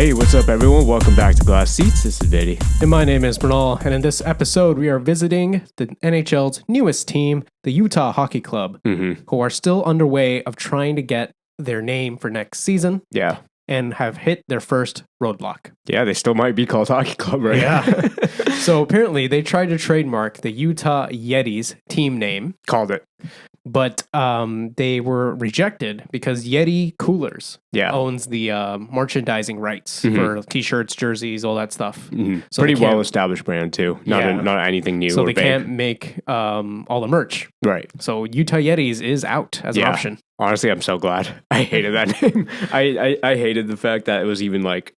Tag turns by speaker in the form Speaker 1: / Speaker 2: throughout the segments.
Speaker 1: Hey, what's up, everyone? Welcome back to Glass Seats. This is Viddy.
Speaker 2: And my name is Mrinal, and in this episode, we are visiting the NHL's newest team, the Utah Hockey Club, who are still underway of trying to get their name for next season
Speaker 1: Yeah.
Speaker 2: and have hit their first roadblock.
Speaker 1: Yeah, they still might be called Hockey Club, right?
Speaker 2: Yeah. So apparently, they tried to trademark the Utah Yeti's team name,
Speaker 1: Called it.
Speaker 2: but they were rejected because Yeti Coolers
Speaker 1: Yeah.
Speaker 2: owns the merchandising rights for t-shirts, jerseys, all that stuff. So
Speaker 1: Pretty
Speaker 2: they can't-
Speaker 1: well-established brand, too. Not anything new
Speaker 2: So
Speaker 1: or
Speaker 2: they
Speaker 1: big.
Speaker 2: can't make all the merch.
Speaker 1: Right.
Speaker 2: So Utah Yetis is out as an option.
Speaker 1: Honestly, I'm so glad. I hated that name. I hated the fact that it was even like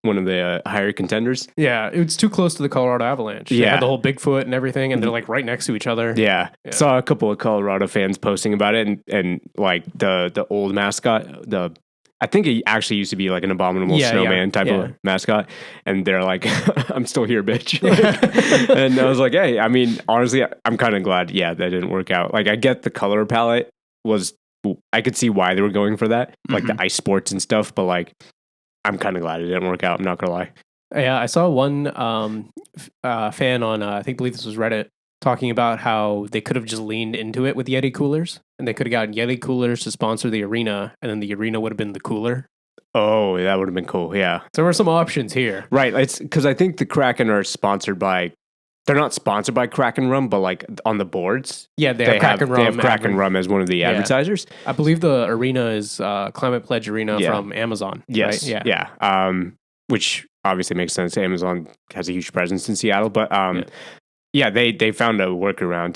Speaker 1: one of the higher contenders.
Speaker 2: Yeah, it's too close to the Colorado Avalanche. They
Speaker 1: Yeah.
Speaker 2: had the whole Bigfoot and everything, and they're like right next to each other.
Speaker 1: Yeah. Saw a couple of Colorado fans posting about it, and like the old mascot, I think it actually used to be like an abominable snowman type of mascot, and they're like, "I'm still here, bitch." And I was like, "Hey, I mean, honestly, I'm kind of glad. Yeah, that didn't work out. Like, I get the color palette was, I could see why they were going for that, like the ice sports and stuff, but like, I'm kind of glad it didn't work out. I'm not gonna lie.
Speaker 2: Yeah, I saw one fan on, believe this was Reddit, talking about how they could have just leaned into it with Yeti coolers, and they could have gotten Yeti coolers to sponsor the arena, and then the arena would have been the cooler.
Speaker 1: Oh, that would have been cool. Yeah,
Speaker 2: So there were some options here.
Speaker 1: right. It's because I think the Kraken are sponsored by. They're not sponsored by Kraken Rum, but like on the boards,
Speaker 2: Yeah, they have Kraken Rum.
Speaker 1: They have Kraken Rum as one of the advertisers.
Speaker 2: I believe the arena is Climate Pledge Arena from Amazon.
Speaker 1: Yes.
Speaker 2: Right?
Speaker 1: Yeah. Which obviously makes sense. Amazon has a huge presence in Seattle, but they found a workaround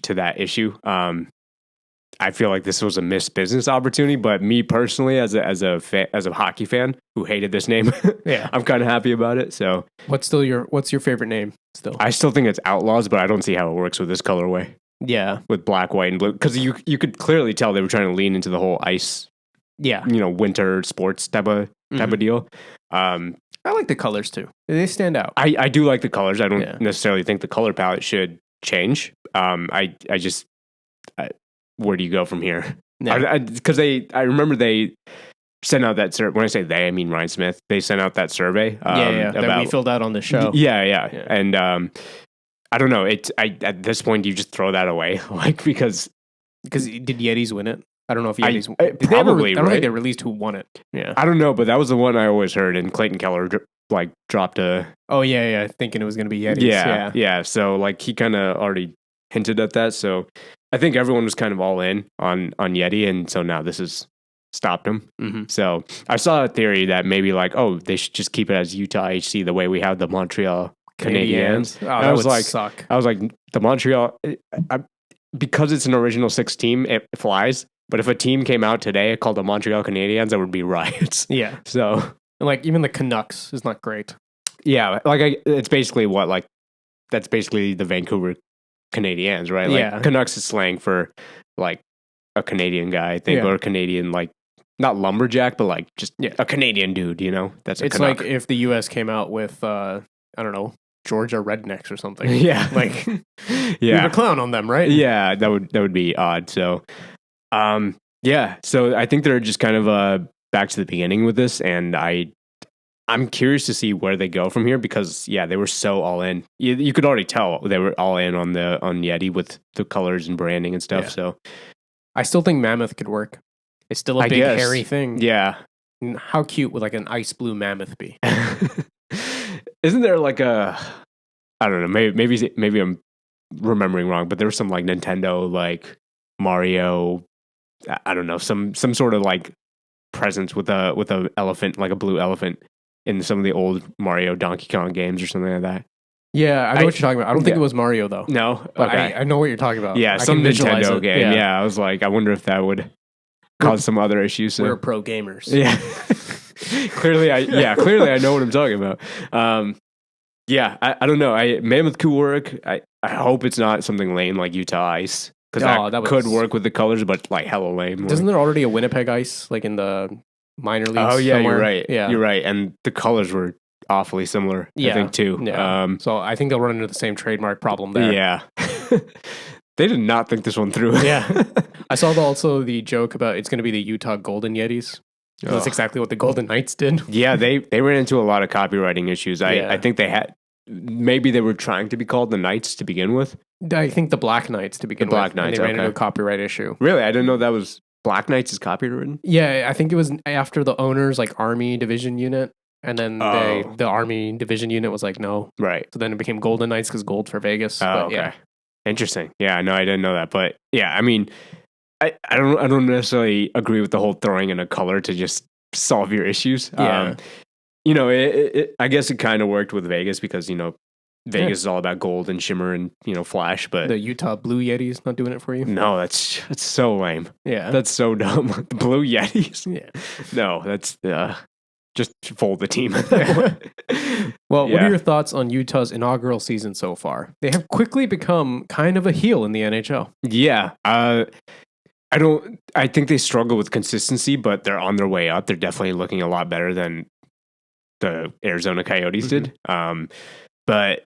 Speaker 1: to that issue. I feel like this was a missed business opportunity, but me personally, as a hockey fan who hated this name, I'm kind of happy about it. So,
Speaker 2: what's your favorite name still?
Speaker 1: I still think it's Outlaws, but I don't see how it works with this colorway
Speaker 2: Yeah.
Speaker 1: with black, white, and blue, because you could clearly tell they were trying to lean into the whole ice, winter sports type of deal.
Speaker 2: I like the colors too. They stand out.
Speaker 1: I do like the colors. I don't necessarily think the color palette should change. Where do you go from here? Because I remember they sent out that survey. When I say they, I mean Ryan Smith. They sent out that survey.
Speaker 2: That we filled out on the show.
Speaker 1: Yeah. And I don't know. At this point, do you just throw that away? Like because
Speaker 2: did Yetis win it? I don't know if Yetis
Speaker 1: probably.
Speaker 2: I don't think they released who won it. Yeah,
Speaker 1: I don't know, but that was the one I always heard. And Clayton Keller dropped a.
Speaker 2: Oh yeah, thinking it was going to be Yetis.
Speaker 1: Yeah. So like he kind of already hinted at that. So I think everyone was kind of all in on Yeti, and so now this has stopped them. So I saw a theory that maybe like, oh, they should just keep it as Utah HC the way we have the Montreal Canadiens.
Speaker 2: Oh, that would suck.
Speaker 1: I was like, the Montreal, because it's an original 6 team, it flies. But if a team came out today called the Montreal Canadiens, that would be riots.
Speaker 2: Yeah.
Speaker 1: So,
Speaker 2: and like even the Canucks is not great.
Speaker 1: Yeah, like it's basically that's basically the Vancouver Canadiens, right? Like Canucks is slang for like a Canadian guy, I think, or a Canadian, like not lumberjack, but like just a Canadian dude, That's a
Speaker 2: It's
Speaker 1: Canuck.
Speaker 2: like if the US came out with I don't know, Georgia rednecks or something.
Speaker 1: Yeah.
Speaker 2: Like you're a clown on them, right?
Speaker 1: Yeah, that would be odd. So so I think they're just kind of back to the beginning with this, and I'm curious to see where they go from here because they were so all in. You could already tell they were all in on Yeti with the colors and branding and stuff. So
Speaker 2: I still think mammoth could work. It's still a big hairy thing.
Speaker 1: Yeah.
Speaker 2: And how cute would like an ice blue mammoth be?
Speaker 1: Isn't there like I don't know, maybe I'm remembering wrong, but there was some like Nintendo like Mario, I don't know, some sort of like presence with a elephant, like a blue elephant in some of the old Mario Donkey Kong games or something like that.
Speaker 2: Yeah, I know what you're talking about. I don't think it was Mario though.
Speaker 1: No?
Speaker 2: But
Speaker 1: Okay.
Speaker 2: I know what you're talking about.
Speaker 1: Yeah, some Nintendo game. Yeah, I was like, I wonder if that would cause some other issues.
Speaker 2: We're pro gamers.
Speaker 1: Yeah. Clearly I know what I'm talking about. I don't know. Mammoth could work. I hope it's not something lame like Utah Ice. Because that could work with the colors, but like hella lame.
Speaker 2: Isn't there already a Winnipeg Ice like in the minor leagues?
Speaker 1: Oh yeah,
Speaker 2: somewhere?
Speaker 1: You're right.
Speaker 2: Yeah,
Speaker 1: you're right. And the colors were awfully similar. I think too.
Speaker 2: Yeah. So I think they'll run into the same trademark problem there.
Speaker 1: Yeah. They did not think this one through.
Speaker 2: Yeah. I saw also the joke about it's going to be the Utah Golden Yetis. That's exactly what the Golden Knights did.
Speaker 1: Yeah, they ran into a lot of copywriting issues. I think maybe they were trying to be called the Knights to begin with.
Speaker 2: I think the Black Knights to begin with.
Speaker 1: The Black Knights,
Speaker 2: and they ran into a copyright issue.
Speaker 1: Really? I didn't know that was Black Knights is copywritten?
Speaker 2: Yeah, I think it was after the owner's Army Division Unit. And then the Army Division Unit was like, no.
Speaker 1: Right.
Speaker 2: So then it became Golden Knights because gold for Vegas.
Speaker 1: Okay. Yeah. Interesting. Yeah, no, I didn't know that. But yeah, I mean, I don't necessarily agree with the whole throwing in a color to just solve your issues.
Speaker 2: Yeah.
Speaker 1: I guess it kind of worked with Vegas because, Vegas is all about gold and shimmer and, flash, but
Speaker 2: the Utah Blue Yetis not doing it for you?
Speaker 1: No, that's so lame.
Speaker 2: Yeah.
Speaker 1: That's so dumb. The Blue Yetis?
Speaker 2: Yeah.
Speaker 1: No, that's just fold the team.
Speaker 2: Well, what are your thoughts on Utah's inaugural season so far? They have quickly become kind of a heel in the NHL.
Speaker 1: Yeah. I think they struggle with consistency, but they're on their way up. They're definitely looking a lot better than the Arizona Coyotes did. But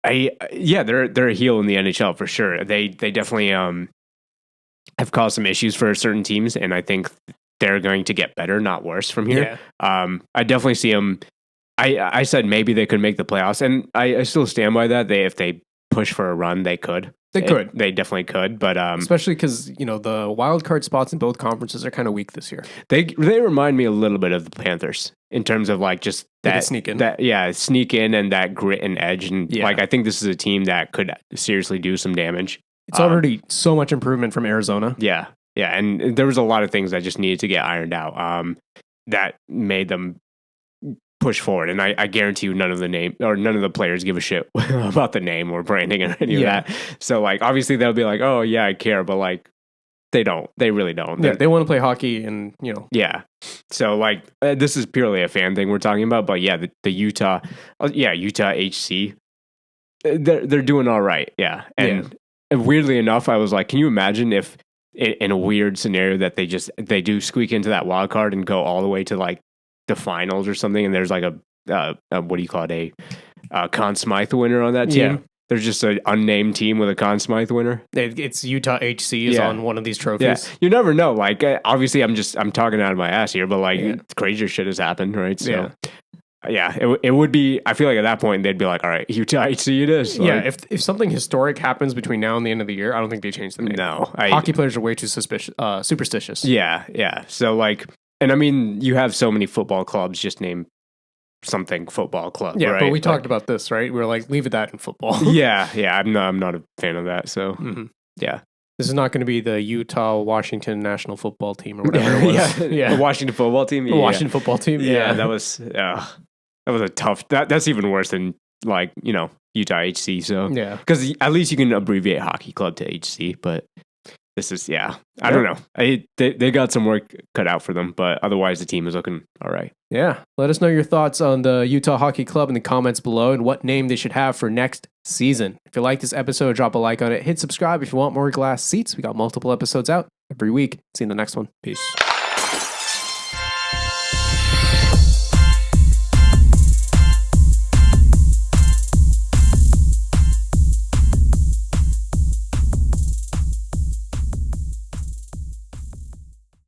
Speaker 1: they're a heel in the NHL for sure. They definitely have caused some issues for certain teams, and I think they're going to get better, not worse from here. Yeah. I definitely see them. I said maybe they could make the playoffs, and I still stand by that. If they push for a run, they could. They definitely could, but
Speaker 2: especially because the wild card spots in both conferences are kind of weak this year.
Speaker 1: They remind me a little bit of the Panthers in terms of just that
Speaker 2: sneak in,
Speaker 1: sneak in, and that grit and edge, and I think this is a team that could seriously do some damage.
Speaker 2: It's already so much improvement from Arizona.
Speaker 1: Yeah, and there was a lot of things that just needed to get ironed out that made them push forward, and I guarantee you none of the players give a shit about the name or branding or any of that. So obviously they'll be like, oh yeah, I care, but they really don't.
Speaker 2: They want to play hockey, and
Speaker 1: Yeah. So this is purely a fan thing we're talking about, but yeah, the Utah HC, they're doing all right. Yeah. And weirdly enough, I was like, can you imagine if in a weird scenario that they do squeak into that wild card and go all the way to the finals or something, and there's a what do you call it, a Conn Smythe winner on that team? Yeah. There's just an unnamed team with a Conn Smythe winner.
Speaker 2: It's Utah HC is on one of these trophies.
Speaker 1: Yeah. You never know. Obviously, I'm talking out of my ass here, but crazier shit has happened, right? So, it would be. I feel like at that point they'd be like, all right, Utah HC it is.
Speaker 2: If something historic happens between now and the end of the year, I don't think they change the name.
Speaker 1: No,
Speaker 2: hockey players are way too superstitious.
Speaker 1: Yeah. So and I mean, you have so many football clubs just named something football club.
Speaker 2: Yeah,
Speaker 1: right?
Speaker 2: but we talked about this, right? We were like, leave it that in football.
Speaker 1: Yeah. I'm not a fan of that. So yeah.
Speaker 2: This is not going to be the Utah Washington national football team or whatever it was.
Speaker 1: The Washington football team.
Speaker 2: The Washington football team.
Speaker 1: Yeah, that was a tough. That's even worse than Utah HC. So because at least you can abbreviate hockey club to HC, but this is I don't know. They got some work cut out for them, but otherwise the team is looking all right.
Speaker 2: Yeah, let us know your thoughts on the Utah Hockey Club in the comments below and what name they should have for next season. If you like this episode, drop a like on it. Hit subscribe if you want more glass seats. We got multiple episodes out every week. See you in the next one. Peace.